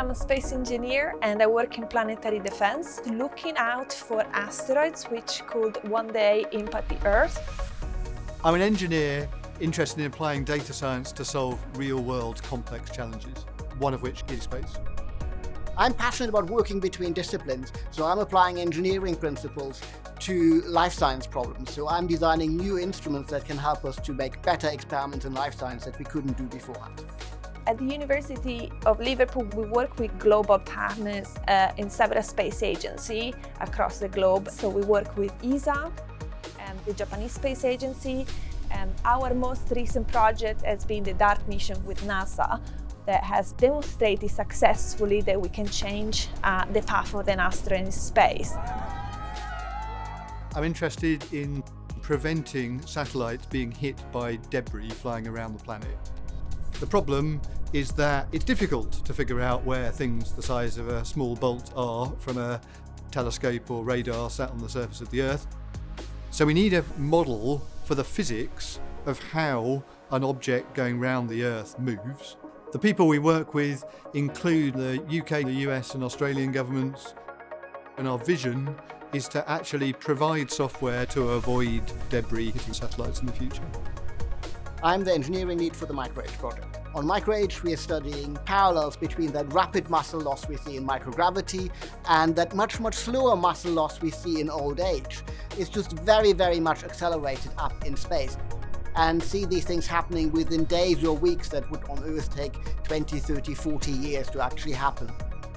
I'm a space engineer and I work in planetary defense, looking out for asteroids which could one day impact the Earth. I'm an engineer interested in applying data science to solve real-world complex challenges, one of which is space. I'm passionate about working between disciplines, so I'm applying engineering principles to life science problems. So I'm designing new instruments that can help us to make better experiments in life science that we couldn't do beforehand. At the University of Liverpool, we work with global partners in several space agencies across the globe. So we work with ESA and the Japan Space Agency. And our most recent project has been the DART mission with NASA that has demonstrated successfully that we can change the path of an asteroid in space. I'm interested in preventing satellites being hit by debris flying around the planet. The problem is that it's difficult to figure out where things the size of a small bolt are from a telescope or radar sat on the surface of the Earth. So we need a model for the physics of how an object going round the Earth moves. The people we work with include the UK, the US and Australian governments, and our vision is to actually provide software to avoid debris hitting satellites in the future. I'm the engineering lead for the MicroAge project. On MicroAge, we are studying parallels between that rapid muscle loss we see in microgravity and that much slower muscle loss we see in old age. It's just very much accelerated up in space. And see these things happening within days or weeks that would on Earth take 20, 30, 40 years to actually happen.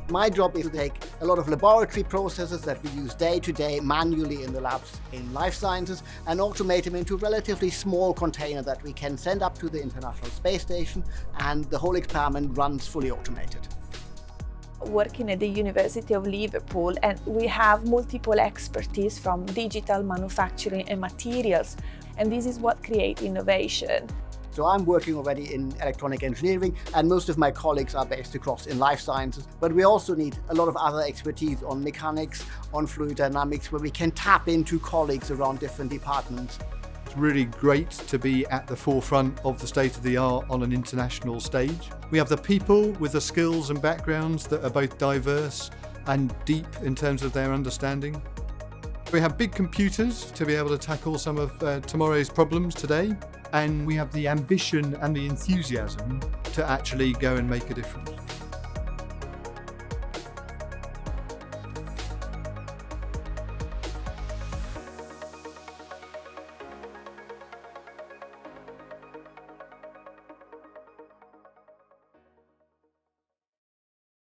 My job is to take a lot of laboratory processes that we use day to day manually in the labs in life sciences and automate them into a relatively small container that we can send up to the International Space Station, and the whole experiment runs fully automated. Working at the University of Liverpool, and we have multiple expertise from digital manufacturing and materials, and this is what creates innovation. So I'm working already in electronic engineering, and most of my colleagues are based across in life sciences, but we also need a lot of other expertise on mechanics, on fluid dynamics, where we can tap into colleagues around different departments. It's really great to be at the forefront of the state of the art on an international stage. We have the people with the skills and backgrounds that are both diverse and deep in terms of their understanding. We have big computers to be able to tackle some of tomorrow's problems today, and we have the ambition and the enthusiasm to actually go and make a difference.